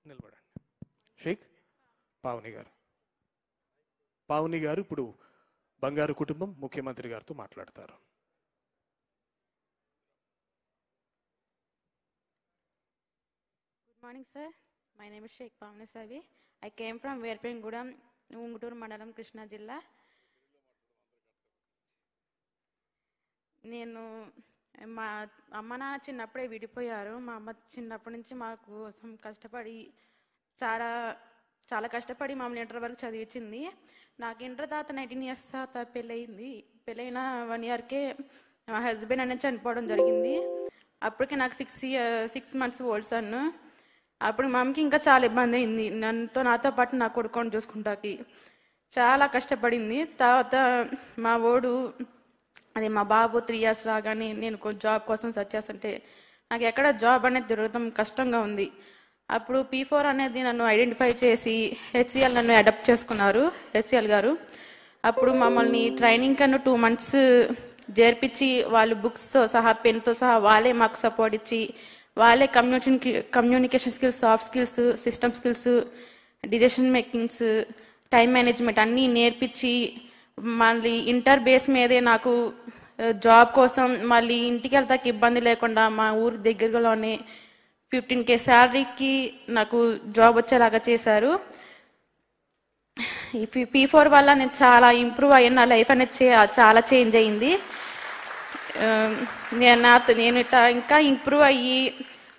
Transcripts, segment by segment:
నిలబడండి. షేక్ పావని గారు ఇప్పుడు బంగారు కుటుంబం ముఖ్యమంత్రి గారితో మాట్లాడతారు. Good morning, sir. My name is Sheikh Pavni Savi. I came from Verpengudam, Ungutur Mandalam, Krishna Jilla. నేను మా అమ్మ నాన్న చిన్నప్పుడే విడిపోయారు. మా అమ్మ చిన్నప్పటి నుంచి మా కోసం కష్టపడి చాలా చాలా కష్టపడి మమ్మల్ని ఇంటర్ వరకు చదివించింది. నాకు ఇంటర్ తర్వాత 19 years తర్వాత పెళ్ళయింది. పెళ్ళైన 1 yearకే మా హస్బెండ్ అనేది చనిపోవడం జరిగింది. అప్పటికే నాకు 6 months ఓల్డ్ సన్. అప్పుడు మా అమ్మకి ఇంకా చాలా ఇబ్బంది అయింది. నాతో పాటు నా కొడుకుని చూసుకుంటాకి చాలా కష్టపడింది. తర్వాత మా ఓడు అది మా బాబు 3 years రాగానే నేను జాబ్ కోసం సెర్చ్ చేస్తుంటే నాకు ఎక్కడ జాబ్ అనేది దొరకడం కష్టంగా ఉంది. అప్పుడు P4 అనేది నన్ను ఐడెంటిఫై చేసి HCL నన్ను అడాప్ట్ చేసుకున్నారు HCL గారు. అప్పుడు మమ్మల్ని ట్రైనింగ్ కన్నా 2 months చేర్పించి వాళ్ళు బుక్స్తో సహా పెన్తో సహా వాళ్ళే మాకు సపోర్ట్ ఇచ్చి వాళ్ళే communication skills, soft skills, system skills, decision makings, time management అన్నీ నేర్పించి మళ్ళీ ఇంటర్ బేస్ మీదే నాకు జాబ్ కోసం మళ్ళీ ఇంటికి వెళ్తాకి ఇబ్బంది లేకుండా మా ఊరి దగ్గరలోనే 15K శాలరీకి నాకు జాబ్ వచ్చేలాగా చేశారు. ఈ P4 వల్ల నేను చాలా ఇంప్రూవ్ అయ్యాను. నా లైఫ్ అనేది చాలా చేంజ్ అయింది. నేను ఇంకా ఇంప్రూవ్ అయ్యి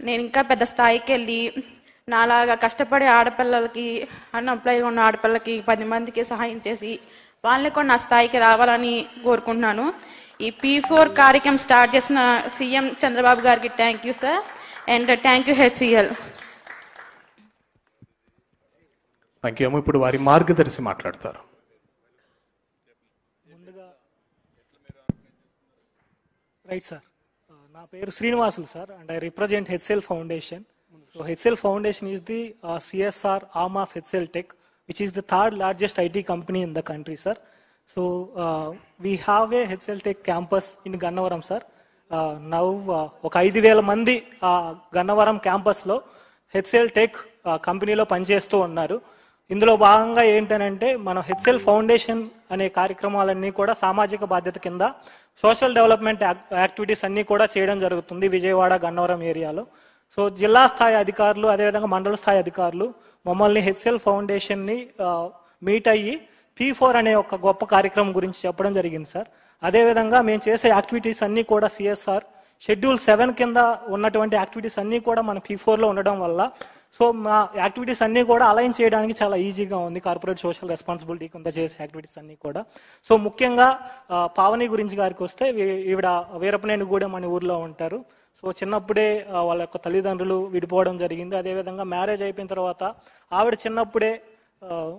నేను ఇంకా పెద్ద స్థాయికి వెళ్ళి నాలాగా కష్టపడే ఆడపిల్లలకి, అన్ఎంప్లాయ్గా ఉన్న ఆడపిల్లలకి 10 మందికి సహాయం చేసి వాళ్ళని కూడా నా స్థాయికి రావాలని కోరుకుంటున్నాను. ఈ P4 కార్యక్రమం స్టార్ట్ చేసిన సీఎం చంద్రబాబు గారికి thank you sir, and thank you HCL. Thank you. ఇప్పుడు వారి మార్గదర్శి మాట్లాడతారు. ముందుగా రైట్ సార్, నా పేరు Srinivasulu sir, and I represent HCL foundation. So HCL foundation is the CSR arm of HCL Tech, which is the 3rd largest IT company in the country, sir. So we have a HCL Tech campus in Gannavaram, sir. Now ఒక 5,000 మంది గన్నవరం క్యాంపస్లో HCL Tech కంపెనీలో పనిచేస్తూ ఉన్నారు. ఇందులో భాగంగా ఏంటనంటే మన HCL ఫౌండేషన్ అనే కార్యక్రమాలన్నీ కూడా సామాజిక బాధ్యత కింద సోషల్ డెవలప్మెంట్ యాక్టివిటీస్ అన్నీ కూడా చేయడం జరుగుతుంది విజయవాడ, గన్నవరం ఏరియాలో. సో జిల్లా స్థాయి అధికారులు, అదేవిధంగా మండల స్థాయి అధికారులు మమ్మల్ని HCL ఫౌండేషన్ని మీట్ అయ్యి P4 అనే ఒక గొప్ప కార్యక్రమం గురించి చెప్పడం జరిగింది సార్. అదేవిధంగా మేము చేసే యాక్టివిటీస్ అన్నీ కూడా CSR షెడ్యూల్ 7 కింద ఉన్నటువంటి యాక్టివిటీస్ అన్నీ కూడా మన P4లో ఉండడం వల్ల సో మా యాక్టివిటీస్ అన్నీ కూడా అలైన్ చేయడానికి చాలా ఈజీగా ఉంది. కార్పొరేట్ సోషల్ రెస్పాన్సిబిలిటీ కింద చేసే యాక్టివిటీస్ అన్నీ కూడా. సో ముఖ్యంగా పావని గురించి గారికి వస్తే ఈవిడ వీరపనేనిగూడెం అనే ఊర్లో ఉంటారు. సో చిన్నప్పుడే వాళ్ళ యొక్క తల్లిదండ్రులు విడిపోవడం జరిగింది. అదేవిధంగా మ్యారేజ్ అయిపోయిన తర్వాత ఆవిడ చిన్నప్పుడే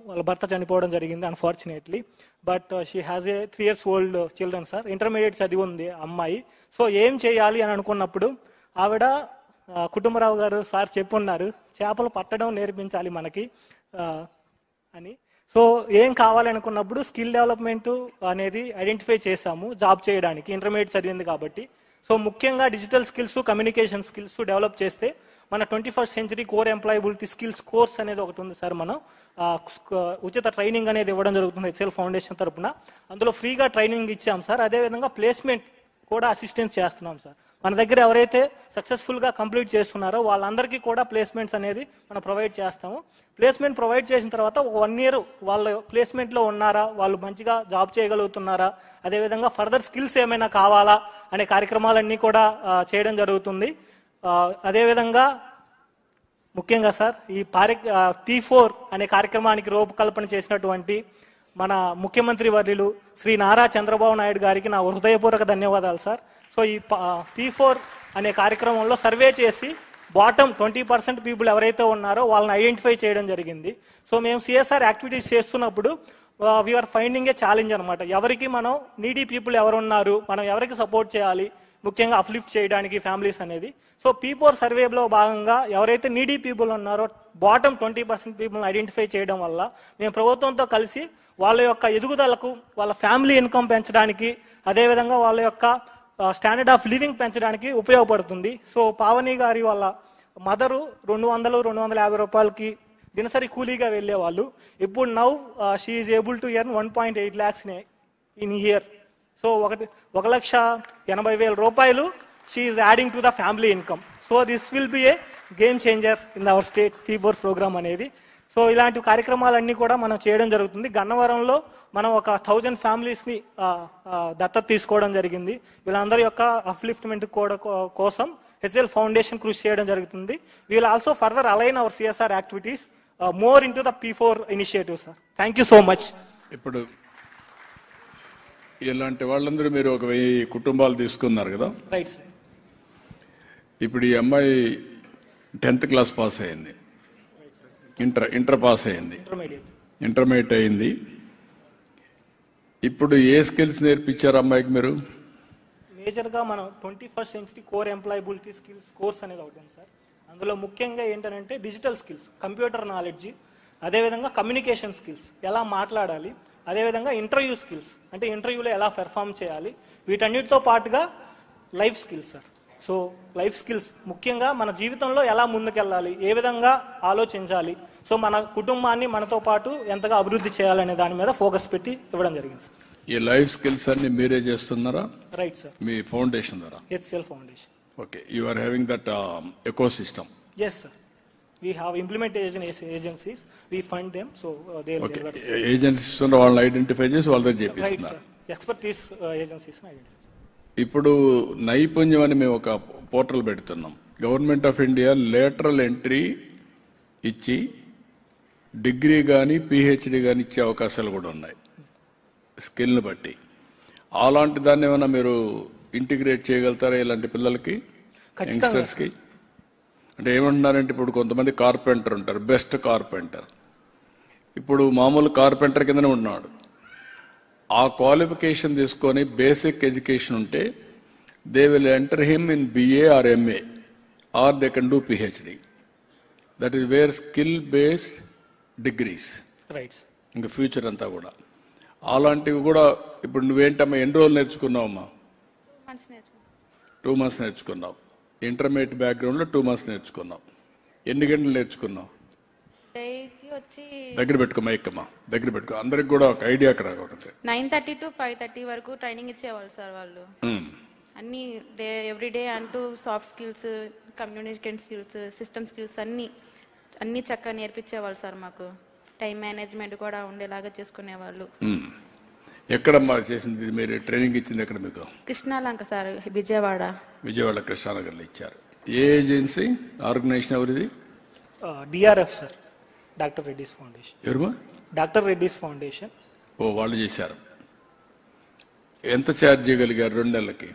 వాళ్ళ భర్త చనిపోవడం జరిగింది unfortunately. But she has a 3 years old children sir. Intermediate చదివి ఉంది అమ్మాయి. సో ఏం చేయాలి అని అనుకున్నప్పుడు ఆవిడ కుటుంబరావు గారు సార్ చెప్పున్నారు, చేపలు పట్టడం నేర్పించాలి మనకి అని. సో ఏం కావాలనుకున్నప్పుడు స్కిల్ డెవలప్మెంట్ అనేది ఐడెంటిఫై చేశాము జాబ్ చేయడానికి, ఇంటర్మీడియట్ చదివింది కాబట్టి. సో ముఖ్యంగా digital skills, communication skills develop చేస్తే మన 21st century core employability skills course అనేది ఒకటి ఉంది సార్. మనం ఉచిత ట్రైనింగ్ అనేది ఇవ్వడం జరుగుతుంది HCL ఫౌండేషన్ తరఫున. అందులో ఫ్రీగా ట్రైనింగ్ ఇచ్చాం సార్. అదేవిధంగా ప్లేస్మెంట్ కూడా అసిస్టెన్స్ చేస్తున్నాం సార్. మన దగ్గర ఎవరైతే సక్సెస్ఫుల్గా కంప్లీట్ చేస్తున్నారో వాళ్ళందరికీ కూడా ప్లేస్మెంట్స్ అనేది మనం ప్రొవైడ్ చేస్తాము. ప్లేస్మెంట్ ప్రొవైడ్ చేసిన తర్వాత 1 year వాళ్ళ ప్లేస్మెంట్లో ఉన్నారా, వాళ్ళు మంచిగా జాబ్ చేయగలుగుతున్నారా, అదేవిధంగా ఫర్దర్ స్కిల్స్ ఏమైనా కావాలా అనే కార్యక్రమాలన్నీ కూడా చేయడం జరుగుతుంది. అదేవిధంగా ముఖ్యంగా సార్ ఈ P4 అనే కార్యక్రమానికి రూపకల్పన చేసినటువంటి మన ముఖ్యమంత్రి వర్యులు శ్రీ నారా చంద్రబాబు నాయుడు గారికి నా హృదయపూర్వక ధన్యవాదాలు సార్. సో ఈ P4 అనే కార్యక్రమంలో సర్వే చేసి బాటమ్ 20% పీపుల్ ఎవరైతే ఉన్నారో వాళ్ళని ఐడెంటిఫై చేయడం జరిగింది. సో మేము CSR యాక్టివిటీస్ చేస్తున్నప్పుడు వీఆర్ ఫైండింగ్ ఏ ఛాలెంజ్ అనమాట. ఎవరికి మనం నీడీ పీపుల్ ఎవరు ఉన్నారు, మనం ఎవరికి సపోర్ట్ చేయాలి, ముఖ్యంగా అప్లిఫ్ట్ చేయడానికి ఫ్యామిలీస్ అనేది. సో P4 సర్వేలో భాగంగా ఎవరైతే నీడీ పీపుల్ ఉన్నారో బాటమ్ 20% పీపుల్ని ఐడెంటిఫై చేయడం వల్ల మేము ప్రభుత్వంతో కలిసి వాళ్ళ యొక్క ఎదుగుదలకు, వాళ్ళ ఫ్యామిలీ ఇన్కమ్ పెంచడానికి, అదేవిధంగా వాళ్ళ యొక్క స్టాండర్డ్ ఆఫ్ లివింగ్ పెంచడానికి ఉపయోగపడుతుంది. సో పావని గారి వాళ్ళ మదరు 200-250 రూపాయలకి దినసరి కూలీగా వెళ్ళేవాళ్ళు. ఇప్పుడు now she is able to earn 1.8 lakhs in year. So 1,80,000 రూపాయలు she is adding to the family income. So this will be a game changer in our state fever program అనేది. So ఇలాంటి కార్యక్రమాలన్నీ కూడా మనం చేయడం జరుగుతుంది. గన్నవరంలో మనం ఒక 1000 ఫ్యామిలీస్ని దత్తత తీసుకోవడం జరిగింది. వీళ్ళందరి యొక్క అప్లిఫ్ట్మెంట్ కోసం హెచ్ఎల్ ఫౌండేషన్ కృషి చేయడం జరుగుతుంది. We'll also further align our CSR activities more into the P4 initiative sir. Thank you so much. ఇప్పుడు ఇలాంటి వాళ్ళందరూ మీరు ఒక 1000 కుటుంబాలు తీసుకున్నారు కదా. Right sir. ఇప్పుడు ఈ అమ్మాయి 10th క్లాస్ పాస్ అయింది, ఇంటర్ పాస్ అయింది, ఇంటర్మీడియట్ అయింది. ఇప్పుడు ఏ స్కిల్స్ నేర్పించారు అమ్మాయికి మీరు? మేజర్గా మనం 21st century core employability skills course అనేది అవుతుంది సార్. అందులో ముఖ్యంగా ఏంటంటే డిజిటల్ స్కిల్స్, కంప్యూటర్ నాలెడ్జ్, అదేవిధంగా కమ్యూనికేషన్ స్కిల్స్, ఎలా మాట్లాడాలి, అదేవిధంగా ఇంటర్వ్యూ స్కిల్స్ అంటే ఇంటర్వ్యూలో ఎలా పెర్ఫామ్ చేయాలి, వీటన్నిటితో పాటుగా life skills sir. So life skills ముఖ్యంగా మన జీవితంలో ఎలా ముందుకెళ్ళాలి, ఏ విధంగా ఆలోచించాలి, సో మన కుటుంబాన్ని మనతో పాటు ఎంతగా అభివృద్ధి చేయాలనే దాని మీద ఫోకస్ పెట్టి ఇవ్వడం జరిగింది సార్. ఈ లైఫ్ స్కిల్స్ అన్ని మీరే చేస్తున్నారా? Right sir. మీ ఫౌండేషన్ ద్వారా? HL foundation. Okay, you are having that ecosystem. Yes sir. We have implementation agencies. We fund them, so they will deliver. Agencies వాళ్ళని ఐడెంటిఫై చేసి వాళ్ళ దగ్గర Right చేపిస్తున్నారు. sir. Expertise agencies identify. ఇప్పుడు నైపుణ్యం అని మేము ఒక పోర్టల్ పెడుతున్నాం. Government of India lateral entry ఇచ్చి డిగ్రీ కానీ పిహెచ్డి కానీ ఇచ్చే అవకాశాలు కూడా ఉన్నాయి స్కిల్ని బట్టి. అలాంటి దాన్ని ఏమైనా మీరు ఇంటిగ్రేట్ చేయగలుగుతారా ఇలాంటి పిల్లలకి, యంగ్స్టర్స్కి? అంటే ఏమంటున్నారంటే ఇప్పుడు కొంతమంది కార్పెంటర్ ఉంటారు, బెస్ట్ కార్పెంటర్. ఇప్పుడు మామూలు కార్పెంటర్ కిందనే ఉన్నాడు. ఆ క్వాలిఫికేషన్ తీసుకొని బేసిక్ ఎడ్యుకేషన్ ఉంటే they will enter him in BA or MA or they can do PhD. That is where skill based degrees. Right. ఇంకా ఫ్యూచర్ అంతా కూడా అలాంటివి కూడా. ఇప్పుడు నువ్వేంటమ్మా ఎన్ని రోజులు నేర్చుకున్నావమ్మా? 2 months నేర్చుకున్నావు. ఇంటర్మీడియట్ బ్యాక్గ్రౌండ్లో 2 months నేర్చుకున్నావు. ఎన్ని గంటలు నేర్చుకున్నావు? దగ్గర పెట్టుకో మైకమ్మా, దగ్గర పెట్టుకో, అందరికి కూడా ఒక ఐడియాకి రాకూడదు. 9:30 to 5:30 వరకు ట్రైనింగ్ ఇచ్చేవాళ్ళు సార్ వాళ్ళు. అన్ని ఎవ్రీడే అంటూ soft skills, communication skills, system skills అన్ని చక్కగా నేర్పించేవాళ్ళు సార్. మాకు టైం మేనేజ్మెంట్ కూడా ఉండేలాగా చేసుకునేవాళ్ళు. ఎక్కడమ్మా చేసింది మీరు? ట్రైనింగ్ ఇచ్చింది ఎక్కడ మీకు? కృష్ణాలంక సార్, విజయవాడ కృష్ణానగర్లో ఇచ్చారు. ఏ ఏజెన్సీ, ఆర్గనైజేషన్ ఎవరిది? DRF sir, doctor Reddy's foundation. ఎవరు? Doctor Reddy's foundation. ఓ, వాళ్ళు చేశారు. ఎంత ఛార్జ్ చేయగలిగారు 2 నెలలకి?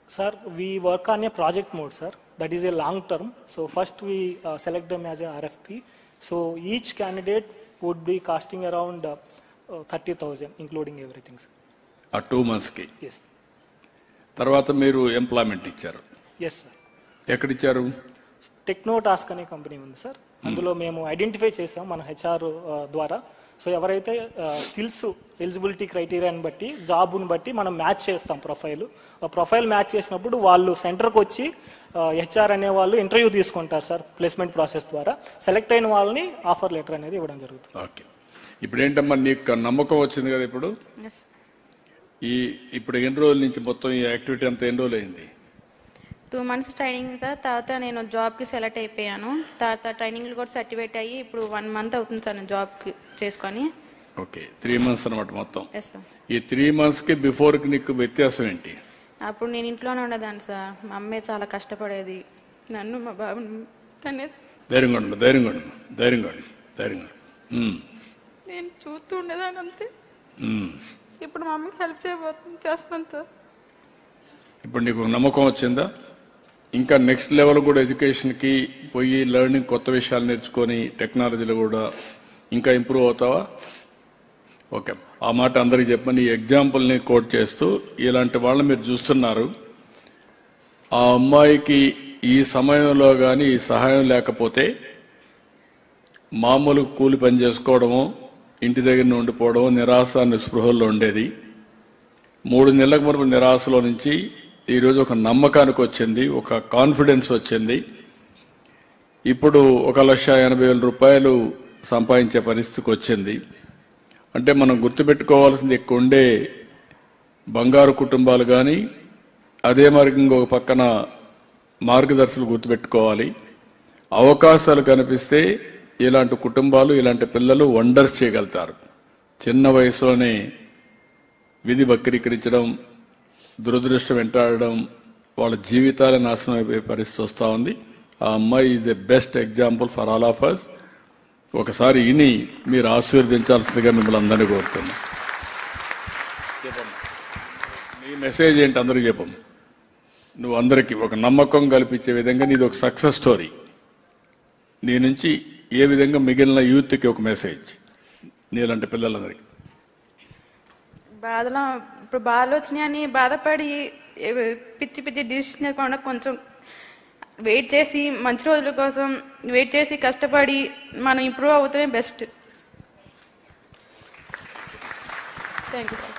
Sir, we work on a project mode, sir. That is a long term. So first we select them as a RFP. So each candidate would be costing around 30,000, including everything, sir. ఆ 2 months కి? Yes. తర్వాత మీరు employment ఇచ్చారు? Yes, sir. ఎక్కడిచ్చారు? Techno task అనే company ఉంది sir. అందులో మేము identify చేసాం మన HR ద్వారా. సో ఎవరైతే స్కిల్స్, ఎలిజిబిలిటీ క్రైటీరియాని బట్టి, జాబ్ని బట్టి మనం మ్యాచ్ చేస్తాం ప్రొఫైల్ మ్యాచ్ చేసినప్పుడు వాళ్ళు సెంటర్కి వచ్చి HR అనే వాళ్ళు ఇంటర్వ్యూ తీసుకుంటారు సార్. ప్లేస్మెంట్ ప్రాసెస్ ద్వారా సెలెక్ట్ అయిన వాళ్ళని ఆఫర్ లెటర్ అనేది ఇవ్వడం జరుగుతుంది. ఓకే, ఇప్పుడు ఏంటమ్మా నీకు నమ్మకం వచ్చింది కదా? ఇప్పుడు ఎన్ని రోజుల నుంచి మొత్తం ఈ యాక్టివిటీ అంతా ఎన్ని రోజులు అయింది? 2 months ట్రైనింగ్ సార్. తర్వాత నేను జాబ్కి సెలెక్ట్ అయిపోయాను. తర్వాత ట్రైనింగ్ కూడా సర్టిఫికేట్ అయ్యి ఇప్పుడు 1 month అవుతుంది సార్ నేను జాబ్కి చేసుకొని. ఓకే, 3 months అనమాట మొత్తం. Yes sir. ఈ 3 months కి బిఫోర్కి నీకు వ్యత్యాసం ఏంటి? అప్పుడు నేను ఇంట్లోనే ఉండేదాన్ని సార్. మా అమ్మే చాలా కష్టపడేది, నన్ను మా బాబుని. ధైర్యంగా నేను చూస్తూ ఉండేదాన్ని అంతే. ఇప్పుడు మా అమ్మకి హెల్ప్ చేస్తాను సార్. ఇప్పుడు నీకు నమ్మకం వచ్చిందా? ఇంకా నెక్స్ట్ లెవెల్ కూడా ఎడ్యుకేషన్కి పోయి లెర్నింగ్, కొత్త విషయాలు నేర్చుకొని టెక్నాలజీలో కూడా ఇంకా ఇంప్రూవ్ అవుతావా? ఓకే, ఆ మాట అందరికి చెప్పని ఈ ఎగ్జాంపుల్ని కోట్ చేస్తూ, ఇలాంటి వాళ్ళని మీరు చూస్తున్నారు. ఆ అమ్మాయికి ఈ సమయంలో కానీ ఈ సహాయం లేకపోతే మామూలు కూలి పని చేసుకోవడము, ఇంటి దగ్గర ఉండిపోవడము, నిరాశ నిస్పృహల్లో ఉండేది. 3 నెలలకు వరకు నిరాశలో నుంచి ఈరోజు ఒక నమ్మకానికి వచ్చింది, ఒక కాన్ఫిడెన్స్ వచ్చింది. ఇప్పుడు 1,80,000 రూపాయలు సంపాదించే పరిస్థితికి వచ్చింది. అంటే మనం గుర్తుపెట్టుకోవాల్సింది ఎక్కువ ఉండే బంగారు కుటుంబాలు కానీ అదే మరి ఇంకొక పక్కన మార్గదర్శకులు గుర్తుపెట్టుకోవాలి. అవకాశాలు కనిపిస్తే ఇలాంటి కుటుంబాలు ఇలాంటి పిల్లలు వండర్స్ చేయగలుగుతారు. చిన్న వయసులోనే విధి వక్రీకరించడం, దురదృష్టం వెంటాడడం, వాళ్ళ జీవితాల నాశనం అయిపోయే పరిస్థితి వస్తూ ఉంది. ఆ అమ్మాయి is the best example for all of us. ఒకసారి ఇని మీరు ఆశీర్వదించాల్సిందిగా మిమ్మల్ని అందరినీ కోరుతున్నాను. నీ మెసేజ్ ఏంటి అందరికీ చెప్పము. నువ్వు అందరికీ ఒక నమ్మకం కల్పించే విధంగా నీది ఒక సక్సెస్ స్టోరీ. నీ నుంచి ఏ విధంగా మిగిలిన యూత్కి ఒక మెసేజ్ నీలాంటి పిల్లలందరికీ. బాధలో ఇప్పుడు బాధలు వచ్చినాయని బాధపడి పిచ్చి పిచ్చి డిసిషన్ కాకుండా కొంచెం వెయిట్ చేసి మంచి రోజుల కోసం వెయిట్ చేసి కష్టపడి మనం ఇంప్రూవ్ అవుతామే బెస్ట్. Thank you sir.